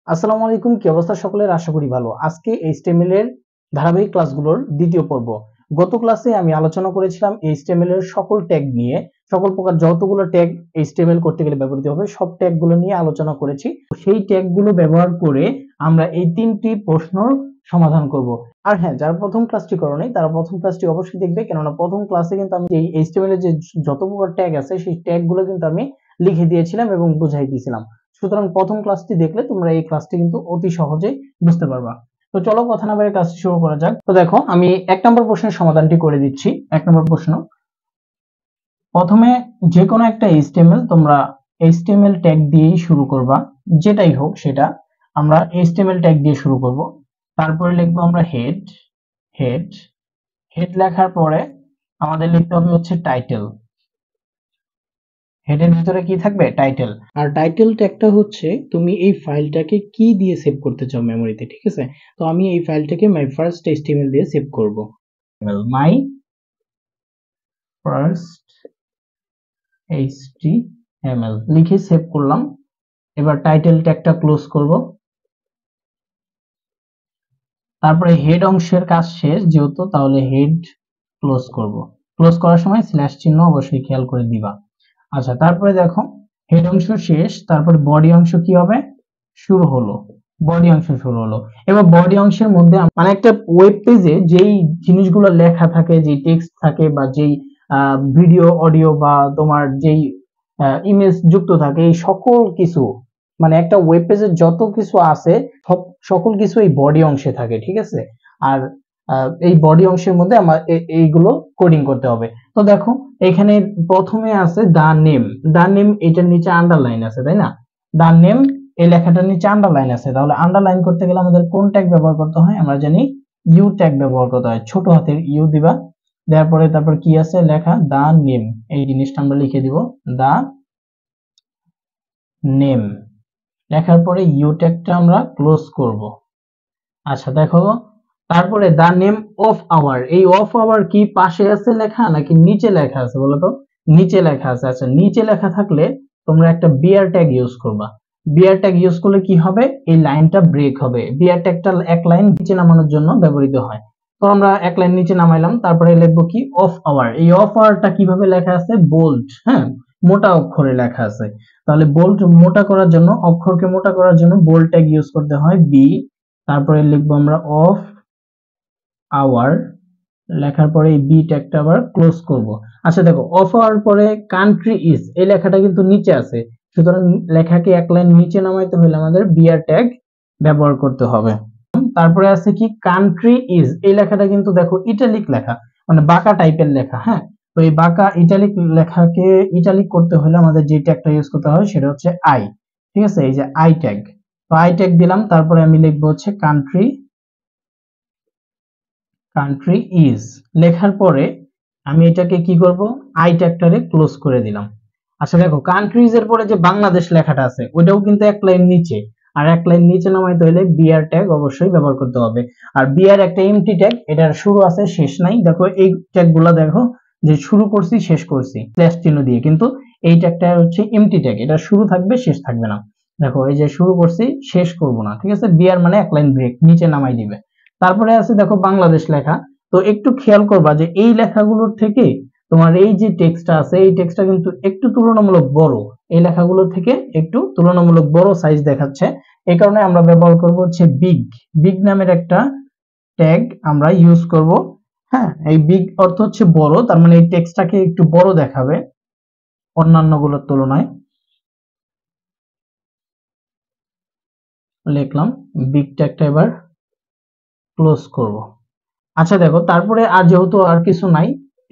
আসসালামু আলাইকুম, কি অবস্থা সকলের? আশা করি ভালো। আজকে এইচটিএমএল এর ধারাবাহিক ক্লাসগুলোর দ্বিতীয় পর্ব। গত ক্লাসে আমি আলোচনা করেছিলাম এইচটিএমএল এর সকল ট্যাগ নিয়ে, সকল প্রকার যতগুলো ট্যাগ এইচটিএমএল করতে গেলে ব্যবহৃত হবে সব ট্যাগ গুলো নিয়ে আলোচনা করেছি। সেই ট্যাগ গুলো ব্যবহার করে আমরা এই তিনটি প্রশ্নর সমাধান করব। আর হ্যাঁ, যারা প্রথম ক্লাসটি করো নাই তারা প্রথম ক্লাসটি অবশ্যই দেখবে, কেননা প্রথম ক্লাসে কিন্তু আমি এই এইচটিএমএল এর যে যত প্রকার ট্যাগ আছে সেই ট্যাগ গুলো কিন্তু আমি লিখে দিয়েছিলাম এবং বুঝাই দিয়েছিলাম। সুতরাং প্রথম ক্লাসটি দেখলে তোমরা এই ক্লাসটি কিন্তু অতি সহজেই বুঝতে পারবা। তো চলো কথা না বাড়িয়ে ক্লাসটি শুরু করা যাক। তো দেখো, আমি 1 নম্বর প্রশ্নের সমাধানটি করে দিচ্ছি। 1 নম্বর প্রশ্ন, প্রথমে যে কোনো একটা এইচটিএমএল তোমরা এইচটিএমএল ট্যাগ দিয়েই শুরু করবা, যেটাই হোক সেটা। আমরা এইচটিএমএল ট্যাগ দিয়ে শুরু করব। তারপরে লিখবো আমরা হেড। হেড হেড লেখার পরে আমাদের লিখতে হবে হচ্ছে টাইটেল। হেডের ভিতরে কি থাকবে? টাইটেল। আর টাইটেল ট্যাগটা হচ্ছে তুমি এই ফাইলটাকে কি দিয়ে সেভ করতে চাও মেমোরিতে, ঠিক আছে? তো আমি এই ফাইলটাকে মাই ফার্স্ট এইচটিএমএল দিয়ে সেভ করব। মাই ফার্স্ট এইচটিএমএল লিখে সেভ করলাম। এবার টাইটেল ট্যাগটা ক্লোজ করব। তারপরে হেড অংশের কাজ শেষ যেহেতু, তাহলে হেড ক্লোজ করব। ক্লোজ করার সময় স্ল্যাশ চিহ্ন অবশ্যই খেয়াল করে দিবা। আচ্ছা, তারপরে দেখো হেড অংশ শেষ, তারপরে বডি অংশ কি হবে? শুরু হলো। বডি অংশ শুরু হলো। এবার বডি অংশের মধ্যে মানে একটা ওয়েব পেজে যেই জিনিসগুলো লেখা থাকে, যেই টেক্সট থাকে বা যেই ভিডিও অডিও বা তোমার যেই ইমেজ যুক্ত থাকে, এই সকল কিছু মানে একটা ওয়েব পেজে যত কিছু আছে সকল কিছু এই বডি অংশে থাকে, ঠিক আছে? আর এই বডি অংশের মধ্যে আমার এইগুলো কোডিং করতে হবে। তো দেখো এখানে প্রথমে আছে দা নেম। দা নেম এটার নিচে আন্ডারলাইন আছে, তাই না? দা নেম এই লেখাটার নিচে আন্ডারলাইন আছে, তাহলে আন্ডারলাইন করতে গেলে আমাদের কোন ট্যাগ ব্যবহার করতে হয়? আমরা জানি ইউ ট্যাগ ব্যবহার করতে হয়। ছোট হাতের ইউ দিবা, দেওয়ার পরে তারপর কি আছে লেখা? The name. এই জিনিসটা আমরা লিখে দিব, দা নেম। লেখার পরে ইউ ট্যাগটা আমরা ক্লোজ করব। আচ্ছা দেখো, তারপরে দা নেম অফ আওয়ার। এই অফ আওয়ার কি পাশে আছে লেখা নাকি নিচে লেখা আছে বলো তো? নিচে লেখা আছে। আচ্ছা, নিচে লেখা থাকলে তোমরা একটা বিআর ট্যাগ ইউজ করবা। বিআর ট্যাগ ইউজ করলে কি হবে? এই লাইনটা ব্রেক হবে। বিআর ট্যাগটা এক লাইন নিচে নামানোর জন্য ব্যবহৃত হয়। তো আমরা এক লাইন নিচে নামাইলাম, তারপরে লিখবো কি? Of our. এই অফ আওয়ারটা কিভাবে লেখা আছে? বোল্ড, হ্যাঁ, মোটা অক্ষরে লেখা আছে। তাহলে বোল্ড মোটা করার জন্য, অক্ষরকে মোটা করার জন্য বোল্ড ট্যাগ ইউজ করতে হয় বি। তারপরে লিখবো আমরা অফ আওয়ার। লেখার পরে এই বি ট্যাগটা আবার ক্লোজ করব। আচ্ছা দেখো, অফ আওয়ার পরে কান্ট্রি ইজ এই লেখাটা কিন্তু নিচে আছে, সুতরাং লেখাকে এক লাইন নিচে নামাইতে হলে আমাদের বিআর ট্যাগ ব্যবহার করতে হবে। তারপরে আছে কি? কান্ট্রি ইজ এই লেখাটা কিন্তু দেখো ইটালিক লেখা, মানে বাঁকা টাইপের লেখা, হ্যাঁ। তো এই বাঁকা ইটালিক লেখাকে ইটালিক করতে হলে আমাদের যে ট্যাগটা ইউজ করতে হয় সেটা হচ্ছে আই, ঠিক আছে? এই যে আই ট্যাগ। তো আই ট্যাগ দিলাম, তারপরে আমি লিখবো হচ্ছে কান্ট্রি। কান্ট্রি ইজ লেখার পরে আমি এটাকে কি করব? আই ট্যাগটারে ক্লোজ করে দিলাম। আচ্ছা দেখো, কান্ট্রিজ এর পরে যে বাংলাদেশ লেখাটা আছে ওইটাও কিন্তু এক লাইন নিচে, আর এক লাইন নিচে নামাইতে হলে বিআর ট্যাগ অবশ্যই ব্যবহার করতে হবে। আর বিআর একটা এমটি ট্যাগ, এটার শুরু আছে শেষ নাই। দেখো এই ট্যাগগুলো দেখো, যে শুরু করছি শেষ করছি স্ল্যাশ চিহ্ন দিয়ে, কিন্তু এই ট্যাগটা হচ্ছে এমটি ট্যাগ, এটা শুরু থাকবে শেষ থাকবে না। দেখো এই যে শুরু করছি শেষ করব না, ঠিক আছে? বিআর মানে এক লাইন ব্রেক, নিচে নামাই দিবে। তারপরে আছে দেখো বাংলাদেশ লেখা। তো একটু খেয়াল করবা যে এই লেখাগুলোর থেকে তোমার এই যে টেক্সটটা আছে এই টেক্সটটা কিন্তু একটু তুলনামূলক বড়, এই লেখাগুলোর থেকে একটু তুলনামূলক বড় সাইজ দেখাচ্ছে। এই কারণে আমরা ব্যবহার করব হচ্ছে বিগ। বিগ নামের একটা ট্যাগ আমরা ইউজ করব। হ্যাঁ, এই বিগ অর্থ হচ্ছে বড়, তার মানে এই টেক্সটটাকে একটু বড় দেখাবে অন্যান্য গুলোর তুলনায়। লিখলাম বিগ ট্যাগটা, এবার ক্লোজ করব। আচ্ছা দেখো, তারপরে আর যেহেতু আর কিছু নাই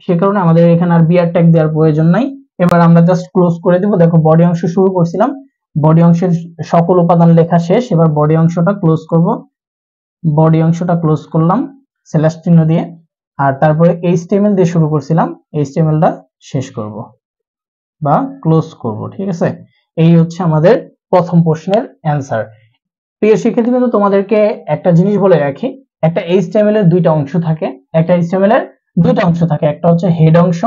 সে কারণে আমাদের এখানে আর বিআর ট্যাগ দেওয়ার প্রয়োজন নাই। এবার আমরা জাস্ট ক্লোজ করে দিব। দেখো বডি অংশ শুরু করছিলাম, বডি অংশের সকল উপাদান লেখা শেষ, এবার বডি অংশটা ক্লোজ করব। বডি অংশটা ক্লোজ করলাম স্ল্যাশ চিহ্ন দিয়ে, আর তারপরে এইচটিএমএল দিয়ে শুরু করছিলাম, এইচটিএমএলটা শেষ করব বা ক্লোজ করব, ঠিক আছে? এই হচ্ছে আমাদের প্রথম প্রশ্নের অ্যান্সার। প্রিয় শিক্ষার্থী বন্ধু, তোমাদেরকে একটা জিনিস বলে রাখি, একটা এইচটিএমএল এর দুইটা অংশ থাকে। একটা এইচটিএমএল এর দুইটা অংশ থাকে, একটা হচ্ছে হেড অংশ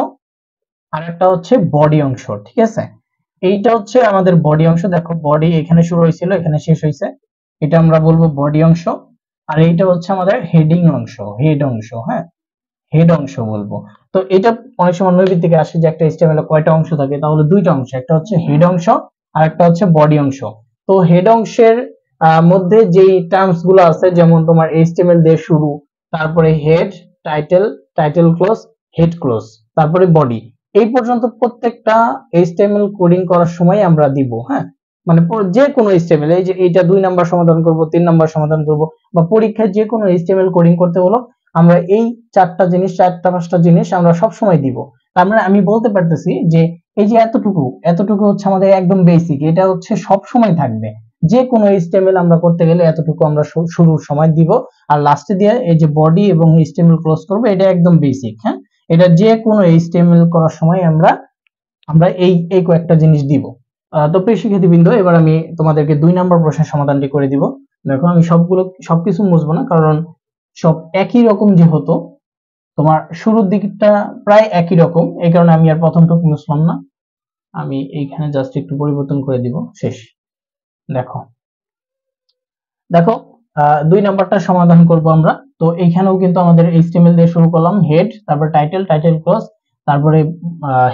আর একটা হচ্ছে বডি অংশ, ঠিক আছে? এইটা হচ্ছে আমাদের বডি অংশ। দেখো বডি এখানে শুরু হয়েছিল, এখানে শেষ হয়েছে। এটা আমরা বলবো বডি অংশ, আর এইটা হচ্ছে আমাদের হেডিং অংশ, হেড অংশ। হ্যাঁ, হেড অংশ বলবো। তো এটা অনেক সময় নৈর্ব্যক্তিকে আসে যে একটা এইচটিএমএল এ কয়টা অংশ থাকে, তাহলে দুইটা অংশ, একটা হচ্ছে হেড অংশ আর একটা হচ্ছে বডি অংশ। তো হেড অংশের মধ্যে যেই টার্মস গুলো আছে, যেমন তোমার এইচটিএমএল দিয়ে শুরু, তারপরে head, title, title close, head close, তারপরে বডি, এই পর্যন্ত প্রত্যেকটা এইচটিএমএল কোডিং করার সময় আমরা দিব। হ্যাঁ, মানে যে কোনো এইচটিএমএল, এই যে এইটা 2 নাম্বার সমাধান করব, 3 নাম্বার সমাধান করব, বা পরীক্ষায় যে কোনো এইচটিএমএল কোডিং করতে বলো, আমরা এই চারটা জিনিস, চারটা পাঁচটা জিনিস আমরা সব সময় দিব। তার মানে আমি বলতে পারতেছি যে এই যে এতটুকু, এতটুকু হচ্ছে আমাদের একদম বেসিক, এটা হচ্ছে সব সময় থাকবে। যে কোনো এইচটিএমএল আমরা করতে গেলে এতটুকু আমরা শুরুর সময় দিব, আর লাস্টে দিয়ে এই যে বডি এবং এইচটিএমএল ক্লোজ করব, এটা একদম বেসিক। হ্যাঁ, এটা যে কোনো এইচটিএমএল করার সময় আমরা আমরা এই এই কয়েকটা জিনিস দিব। তো প্রিয় শিক্ষার্থীবৃন্দ, এবার আমি তোমাদেরকে 2 নম্বর প্রশ্নের সমাধানটি করে দিব। দেখো, আমি সবকিছু মুছবো না, কারণ সব একই রকম যেহেতু, তোমার শুরুর দিকটা প্রায় একই রকম, এই কারণে আমি আর প্রথমটুকু মুছলাম না। আমি এইখানে জাস্ট একটু পরিবর্তন করে দিব, শেষ। দেখো দেখো 2 নাম্বারটা সমাধান করব আমরা। তো এইখানেও কিন্তু আমাদের এইচটিএমএল দিয়ে শুরু করলাম, হেড, তারপর টাইটেল, টাইটেল ক্লোজ, তারপরে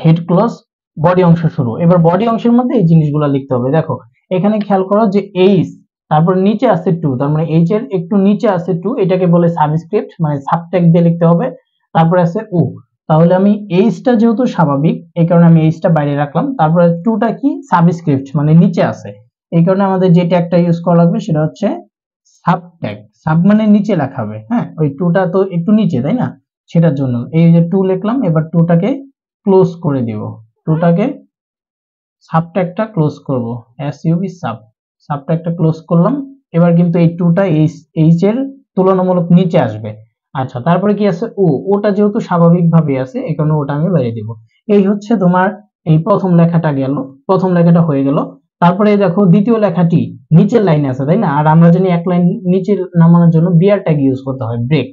হেড ক্লোজ, বডি অংশ শুরু। এবার বডি অংশের মধ্যে এই জিনিসগুলো লিখতে হবে। দেখো এখানে খেয়াল করো যে এইচ, তারপর নিচে আছে টু, তার মানে এইচ এর একটু নিচে আছে টু, এটাকে বলে সাবস্ক্রিপ্ট, মানে সাবটেক্সট দিয়ে লিখতে হবে। তারপরে আছে ও, তাহলে আমি এইচটা যেহেতু স্বাভাবিক, এই কারণে আমি এইচটা বাইরে রাখলাম। তারপরে টুটা কি, সাবস্ক্রিপ্ট, মানে নিচে আছে, এই কারণে আমাদের যে ট্যাগটা ইউজ করা লাগবে সেটা হচ্ছে সাব ট্যাগ। সাব মানে নিচে লেখা হবে। হ্যাঁ, ওই টুটা তো একটু নিচে, তাই না, সেটার জন্য এই যে টু লিখলাম। এবার টুটাকে ক্লোজ করে দিব, টুটাকে সাব ট্যাগটা ক্লোজ করব, এসইউবি সাব, সাব ট্যাগটা ক্লোজ করলাম। এবার কিন্তু এই টুটা এইচ এর তুলনামূলক নিচে আসবে। আচ্ছা, তারপরে কি আছে ও, ওটা যেহেতু স্বাভাবিকভাবে আছে, এই কারণে ওটা আমি বাইরে দিব। এই হচ্ছে তোমার এই প্রথম লেখাটা গেল, প্রথম লেখাটা হয়ে গেল। তারপরে দেখো দ্বিতীয় লেখাটি নিচের লাইনে আছে, তাই না, আর আমরা জানি এক লাইন নিচে নামানোর জন্য বিআর ট্যাগ ইউজ করতে হয়, ব্রেক।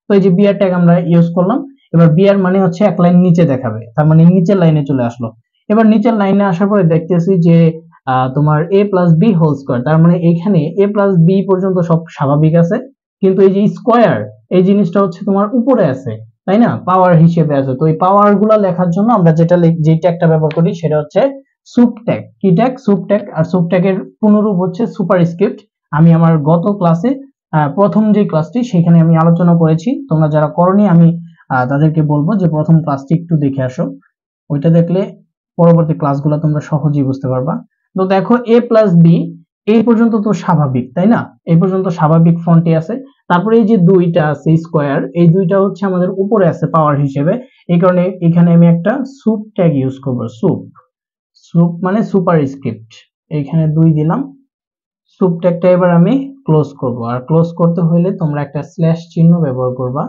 তো এই যে বিআর ট্যাগ আমরা ইউজ করলাম। এবার বিআর মানে হচ্ছে এক লাইন নিচে দেখাবে, তার মানে নিচের লাইনে চলে আসলো। এবার নিচের লাইনে আসার পরে দেখতেছি যে তোমার a plus b whole square, তার মানে এখানে a প্লাস বি পর্যন্ত সব স্বাভাবিক আছে, কিন্তু এই যে স্কোয়ার, এই জিনিসটা হচ্ছে তোমার উপরে আছে, তাই না, পাওয়ার হিসেবে আছে। তো এই পাওয়ার গুলা লেখার জন্য আমরা যে ট্যাগটা ব্যবহার করি সেটা হচ্ছে সুপ ট্যাগ। কি ট্যাগ? সুপ ট্যাগ। আর সুপ ট্যাগের পুনরূপ হচ্ছে সুপারস্ক্রিপ্ট। আমি আমার গত ক্লাসে, প্রথম যে ক্লাসটি, সেখানে আমি আলোচনা করেছি। তোমরা যারা করনি, আমি তাদেরকে বলবো যে প্রথম ক্লাসটি একটু দেখে আসো, ওইটা দেখলে পরবর্তী ক্লাসগুলো তোমরা সহজেই বুঝতে পারবা। তো দেখো a প্লাস বি এই পর্যন্ত তো স্বাভাবিক, তাই না, এই পর্যন্ত স্বাভাবিক ফন্টে আছে। তারপরে এই যে দুইটা আছে স্কোয়ার, এই দুইটা হচ্ছে আমাদের উপরে আছে পাওয়ার হিসেবে, এই কারণে এখানে আমি একটা সুপ ট্যাগ ইউজ করব। সুপ, সুপ মানে সুপার স্ক্রিপ্ট, এইখানে 2 দিলাম। সুপ ট্যাগটা এবার আমি ক্লোজ করব, আর ক্লোজ করতে হলে তোমরা একটা স্ল্যাশ চিহ্ন ব্যবহার করবা,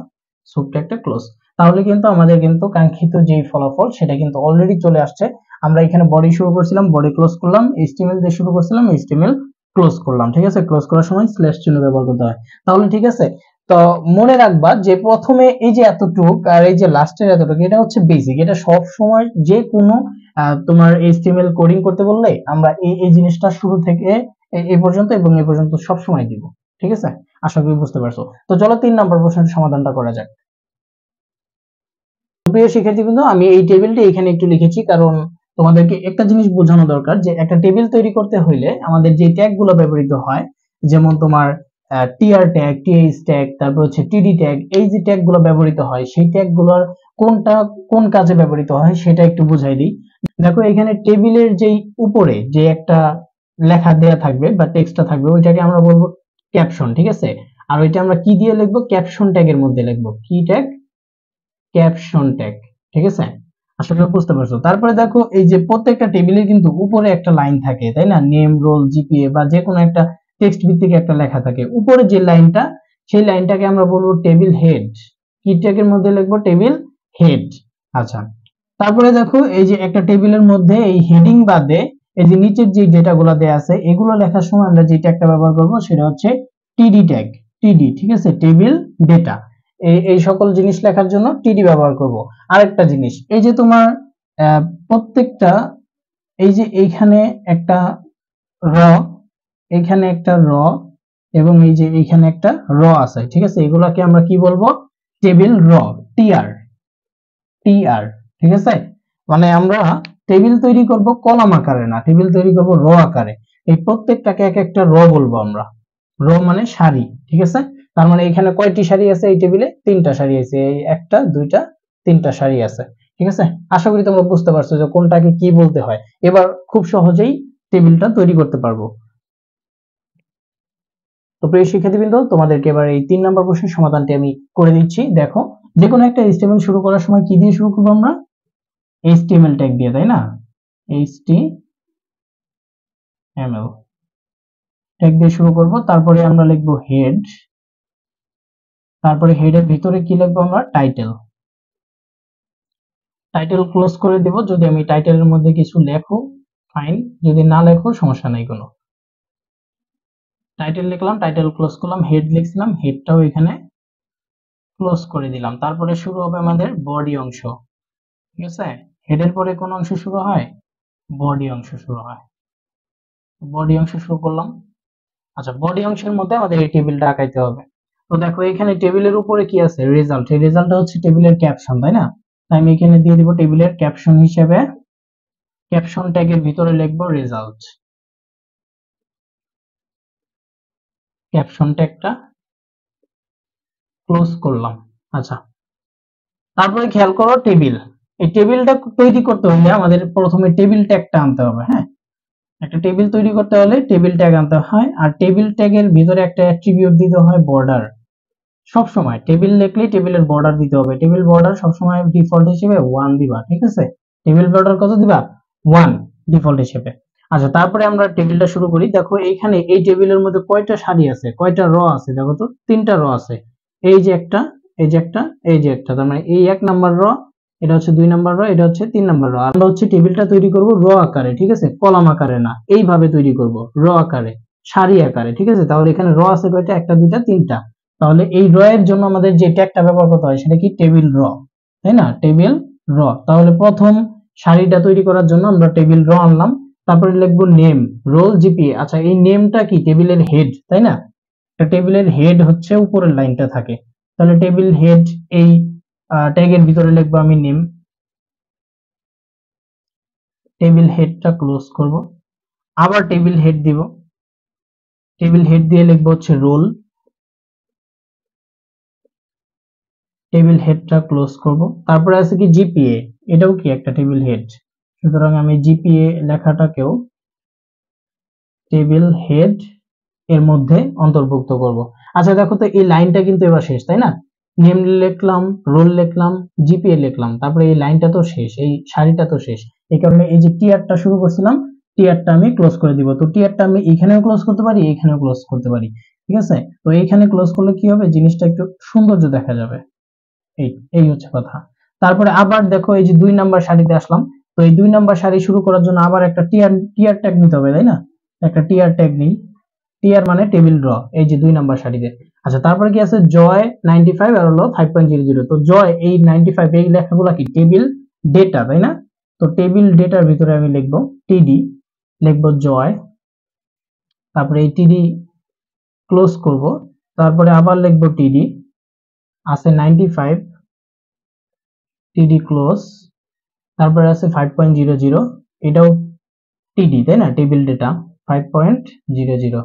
সুপ ট্যাগটা ক্লোজ। তাহলে কিন্তু আমাদের কিন্তু কাঙ্ক্ষিত যেই ফলাফল সেটা কিন্তু অলরেডি চলে আসছে। আমরা এখানে বডি শুরু করছিলাম, বডি ক্লোজ করলাম, এইচটিএমএল দিয়ে শুরু করছিলাম, এইচটিএমএল ক্লোজ করলাম। ঠিক আছে, ক্লোজ করার সময় স্ল্যাশ চিহ্ন ব্যবহার করতে হয়। তাহলে ঠিক আছে, তো মনে রাখবা যে প্রথমে এই যে এতটুক আর এই যে লাস্টের এতটুক, এটা হচ্ছে বেসিক। এটা সব সময় যে কোনো তোমার এইচটিএমএল কোডিং করতে বললে আমরা এই জিনিসটা শুরু থেকে এই পর্যন্ত এবং এই পর্যন্ত সব সময় দিব। ঠিক আছে, আশা করি বুঝতে পারছো। তো চলো 3 নাম্বার প্রশ্নের সমাধানটা করা যাক। প্রিয় শিক্ষার্থীবৃন্দ, আমি এই টেবিলটি এখানে একটু লিখেছি, কারণ তোমাদেরকে একটা জিনিস বোঝানো দরকার যে একটা টেবিল তৈরি করতে হইলে আমাদের যে ট্যাগ গুলো ব্যবহৃত হয়, যেমন তোমার টিআর ট্যাগ, টিএইচ ট্যাগ, তারপর হচ্ছে টিডি ট্যাগ, এই যে ট্যাগ গুলো ব্যবহৃত হয়, সেই ট্যাগ গুলোর কোনটা কোন কাজে ব্যবহৃত হয় সেটা একটু বুঝাই দিই। দেখো এখানে টেবিলের যেই উপরে যে একটা লেখা দেয়া থাকবে বা টেক্সটটা থাকবে, ওইটাকে আমরা বলবো ক্যাপশন। ঠিক আছে, আর ওইটা আমরা কি দিয়ে লিখবো? ক্যাপশন ট্যাগের মধ্যে লিখবো। কি ট্যাগ? Caption tag. ঠিক আছে, আশা করি বুঝতে পারছো। তারপরে দেখো এই যে প্রত্যেকটা টেবিলের কিন্তু উপরে একটা লাইন থাকে, তাই না, নেম, রোল, জিপিএ বা যে কোনো একটা টেক্সট ভিত্তিক একটা লেখা থাকে। উপরে যে লাইনটা, সেই লাইনটাকে আমরা বলবো টেবিল হেড। কি ট্যাগের মধ্যে লিখবো? Table head. আচ্ছা, তারপরে দেখো এই যে একটা টেবিলের মধ্যে এই হেডিং বাদে এই যে নিচের যে ডেটাগুলো দেয়া আছে, এগুলো লেখার সময় আমরা যে ট্যাগটা ব্যবহার করব সেটা হচ্ছে টিডি ট্যাগ। টিডি, ঠিক আছে, টেবিল ডেটা। এই সকল জিনিস লেখার জন্য টিডি ব্যবহার করব। আরেকটা জিনিস, এই যে তোমার প্রত্যেকটা, এই যে এইখানে একটা র, এখানে একটা র, এবং এই যে এইখানে একটা র আছে, ঠিক আছে, এগুলাকে আমরা কি বলবো, টেবিল র, টিআর, টিআর, ঠিক আছে। মানে আমরা টেবিল তৈরি করব কলাম আকারে না, টেবিল তৈরি করব র আকারে। এই প্রত্যেকটাকে এক একটা র বলবো আমরা, র মানে সারি, ঠিক আছে। তার মানে এখানে কয়টি সারি আছে, এই টেবিলে তিনটা সারি আছে, এই একটা দুইটা তিনটা সারি আছে, ঠিক আছে। আশা করি তোমরা বুঝতে পারছো যে কোনটাকে কি বলতে হয়। এবার খুব সহজেই টেবিলটা তৈরি করতে পারবো। তো প্রিয় শিক্ষার্থীবৃন্দ, তোমাদেরকে এবার এই 3 নম্বর প্রশ্নের সমাধানটি আমি করে দিচ্ছি। দেখো, যে কোনো একটা HTML শুরু করার সময় কি দিয়ে শুরু করবো আমরা, HTML ট্যাগ দিয়ে, তাই না, HTML ট্যাগ দিয়ে শুরু করব। তারপরে আমরা লিখবো হেড, তারপরে হেডের ভিতরে কি লিখবো আমরা, টাইটেল, টাইটেল ক্লোজ করে দেব। যদি আমি টাইটেলের মধ্যে কিছু লেখো ফাইন, যদি না লেখো সমস্যা নাই কোনো। টাইটেল লিখলাম, টাইটেল ক্লোজ করলাম, হেড লিখছিলাম, হেডটাও এখানে ক্লোজ করে দিলাম। তারপরে শুরু হবে আমাদের বডি অংশ, ঠিক আছে। হেডের পরে কোন অংশ শুরু হয়, বডি অংশ শুরু হয়, বডি অংশ শুরু করলাম। আচ্ছা, বডি অংশের মধ্যে আমাদের এই টেবিলটা আঁকাইতে হবে। তো দেখো এখানে টেবিলের উপরে কি আছে, রেজাল্ট, এই রেজাল্টটা হচ্ছে টেবিলের ক্যাপশন, তাই না। তাই আমি এখানে দিয়ে দিব টেবিলের ক্যাপশন হিসেবে, ক্যাপশন ট্যাগের ভিতরে লিখবো রেজাল্ট, ক্যাপশন ট্যাগটা ক্লোজ করলাম। আচ্ছা, তারপরে খেয়াল করো টেবিল, এই টেবিলটা তৈরি করতে হলে আমাদের প্রথমে টেবিল ট্যাগটা আনতে হবে। হ্যাঁ, একটা টেবিল তৈরি করতে হলে টেবিল ট্যাগ আনতে হয়, আর টেবিল ট্যাগের ভিতরে একটা অ্যাট্রিবিউট দিতে হয় বর্ডার। সব সময় টেবিল লিখলেই টেবিলের বর্ডার দিতে হবে, টেবিল বর্ডার সবসময় ডিফল্ট হিসেবে 1 দিবা, ঠিক আছে। টেবিল বর্ডার কত দিবা, 1 ডিফল্ট হিসেবে। আচ্ছা, তারপরে আমরা টেবিলটা শুরু করি। দেখো এইখানে এই টেবিলের মধ্যে কয়টা সারি আছে, কয়টা র আছে, দেখো তো 3টা র আছে। এই যে একটা, এই যে একটা, এই যে একটা, তার মানে এই 1 নাম্বার র, এটা হচ্ছে 2 নাম্বার র, এটা হচ্ছে 3 নাম্বার র। আমরা হচ্ছে টেবিলটা তৈরি করব র আকারে, ঠিক আছে, কলাম আকারে না, এইভাবে তৈরি করব র আকারে, সারি আকারে, ঠিক আছে। তাহলে এখানে র আছে কয়টা, একটা দুইটা তিনটা। তাহলে এই র এর জন্য আমাদের যে ট্যাগটা ব্যবহার করতে হয় সেটা কি, টেবিল র, তাই না, টেবিল র। তাহলে প্রথম সারিটা তৈরি করার জন্য আমরা টেবিল র আনলাম। তারপরে লিখবো নেম, রোল জিপিএ। আচ্ছা, এই নেমটা কি, টেবিলের হেড, তাই না, টেবিলের হেড হচ্ছে উপরের লাইনটা থাকে। তাহলে টেবিল হেড, এই ট্যাগের ভিতরে লিখবো আমি নেম, টেবিল হেডটা ক্লোজ করব। আবার টেবিল হেড দিব, টেবিল হেড দিয়ে লিখবো হচ্ছে রোল, টেবিল হেডটা ক্লোজ করব। তারপরে আছে কি জিপিএ, এটাও কি একটা টেবিল হেড, সুতরাং আমি জিপিএ লেখাটাকেও টেবিল হেড এর মধ্যে অন্তর্ভুক্ত করব। আচ্ছা দেখো তো, এই লাইনটা কিন্তু এবার শেষ, তাই না, নেম লিখলাম, রোল লিখলাম, জিপিএ লিখলাম, তারপরে এই লাইনটা তো শেষ, এই সারিটা তো শেষ। এই কারণে এই যে টিআরটা শুরু করছিলাম, টিআরটা আমি ক্লোজ করে দিব। তো টিআরটা আমি এখানেও ক্লোজ করতে পারি, এখানেও ক্লোজ করতে পারি, ঠিক আছে। তো এইখানে ক্লোজ করলে কি হবে, জিনিসটা একটু সৌন্দর্য দেখা যাবে, এই এই হচ্ছে কথা। তারপরে আবার দেখো এই যে 2 নাম্বার সারিতে আসলাম। তো এই 2 নাম্বার সারি শুরু করার জন্য আবার একটা টিআর টিআর ট্যাগ নিতে হবে, তাই না। একটা টিআর ট্যাগ নিই, টিআর মানে টেবিল র, এই যে 2 নাম্বার সারিতে। আচ্ছা, তারপরে কি আছে, জয় 95 আর হলো 5.00। তো জয় এই 95, এই লেখাগুলো কি, টেবিল ডেটা, তাই না। তো টেবিল ডেটার ভিতরে আমি লিখব টিডি, লিখব জয়, তারপরে এই টিডি ক্লোজ করব। তারপরে আবার লিখব টিডি, আছে 95, টিডি ক্লোজ। তারপরে আছে 5.00, এটাও টিডি, তাই না, টেবিল ডেটা 5.00।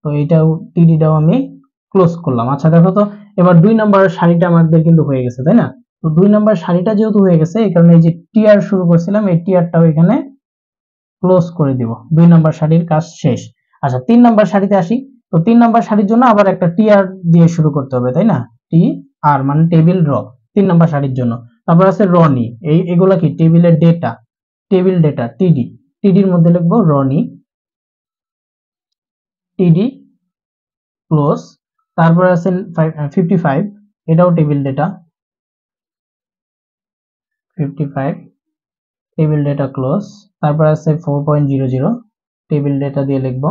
তো এটাও টিডিটাও আমি ক্লোজ করলাম। আচ্ছা দেখো তো, এবার 2 নাম্বার সারিটা আমাদের কিন্তু হয়ে গেছে, তাই না। তো 2 নাম্বার সারিটা যেহেতু হয়ে গেছে, এই কারণে এই যে টিআর শুরু করছিলাম, এই টিআরটাও এখানে ক্লোজ করে দিব। 2 নাম্বার সারির কাজ শেষ। আচ্ছা, 3 নাম্বার সারিতে আসি। তো 3 নাম্বার সারির জন্য আবার একটা টিআর দিয়ে শুরু করতে হবে, তাই না, টি আর মানে টেবিল র, 3 নাম্বার সারির জন্য। তারপর আছে রনি, এই এগুলা কি, টেবিলের ডেটা, টেবিল ডেটা টিডি, টিডির মধ্যে লিখবো রনি, টিডি ক্লোজ। তারপরে আছে 55, এটাও table data 55, table data close. তারপর আছে 4.00, টেবিল ডেটা দিয়ে লিখবো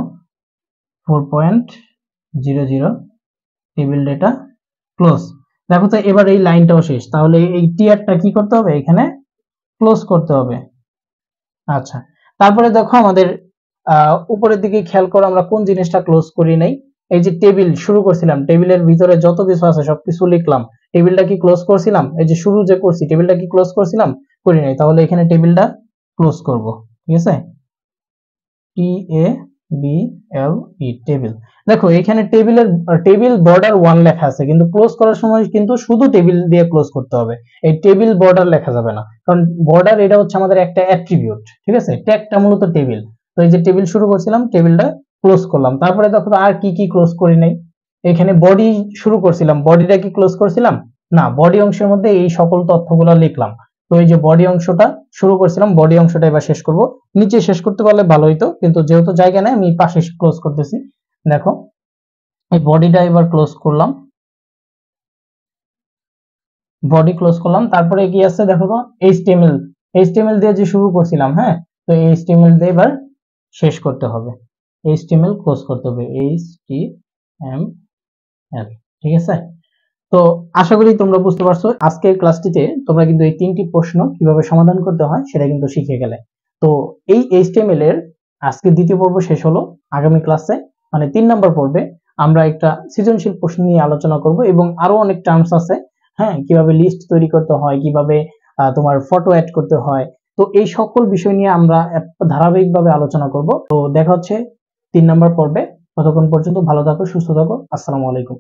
4.00, টেবিল ডেটা ক্লোজ। দেখো তো, এবার এই লাইনটাও শেষ। তাহলে এই টিয়ারটা কি করতে হবে, এখানে ক্লোজ করতে হবে। আচ্ছা, তারপরে দেখো আমাদের উপরের দিকে খেয়াল করো, আমরা কোন জিনিসটা ক্লোজ করি নাই, এই যে টেবিল শুরু করছিলাম, টেবিলের ভিতরে যত কিছু আছে সবকিছু লিখলাম, টেবিলটা কি ক্লোজ করছিলাম? এই যে শুরু যে করছি টেবিলটা কি ক্লোজ করছিলাম? করি নাই, তাহলে এখানে টেবিলটা ক্লোজ করব। ঠিক আছে, টি A B L E, table. দেখো এখানে টেবিল বর্ডার 1 লেখা আছে, কিন্তু ক্লোজ করার সময় কিন্তু শুধু টেবিল দিয়ে ক্লোজ করতে হবে, এই টেবিল বর্ডার লেখা যাবে না, কারণ বর্ডার এটা হচ্ছে আমাদের একটা অ্যাট্রিবিউট। ঠিক আছে, ট্যাগটা মূলত টেবিল। তো এই যে টেবিল শুরু করছিলাম, টেবিলটা ক্লোজ করলাম। তারপরে দেখো আর কি কি ক্লোজ করি নাই, এখানে বডি শুরু করছিলাম, বডিটা কি ক্লোজ করছিলাম? না, বডি অংশের মধ্যে এই সকল তথ্যগুলো লিখলাম। তো এই যে বডি অংশটা শুরু করছিলাম, বডি অংশটা এবার শেষ করব। নিচে শেষ করতে পারলে ভালো হইতো, কিন্তু যেহেতু জায়গা নেই আমি পাশে ক্লোজ করতেছি। দেখো এই বডিটা এবার ক্লোজ করলাম, বডি ক্লোজ করলাম। তারপরে কি আছে দেখো তো, এইচটিএমএল, এইচটিএমএল দিয়ে যে শুরু করছিলাম, হ্যাঁ, তো এইচটিএমএল দিয়ে এবার শেষ করতে হবে, এইচটিএমএল ক্লোজ করতে হবে, এইচটিএমএল। ঠিক আছে, তো আশা করি তোমরা বুঝতে পারছো। আজকের ক্লাসটিতে তোমরা কিন্তু এই 3টি প্রশ্ন কিভাবে সমাধান করতে হয় সেটা কিন্তু শিখে গেলে। তো এই এইচটিএমএল এর আজকে দ্বিতীয় পর্ব শেষ হলো। আগামী ক্লাসে মানে 3 নম্বর পর্বে আমরা একটা সৃজনশীল প্রশ্ন নিয়ে আলোচনা করব, এবং আরো অনেক টার্মস আছে, হ্যাঁ, কিভাবে লিস্ট তৈরি করতে হয়, কিভাবে তোমার ফটো অ্যাড করতে হয়। তো এই সকল বিষয় নিয়ে আমরা ধারাবাহিকভাবে আলোচনা করব। তো দেখা হচ্ছে 3 নম্বর পর্বে। ততক্ষণ পর্যন্ত ভালো থাকো, সুস্থ থাকো। আসসালামু আলাইকুম।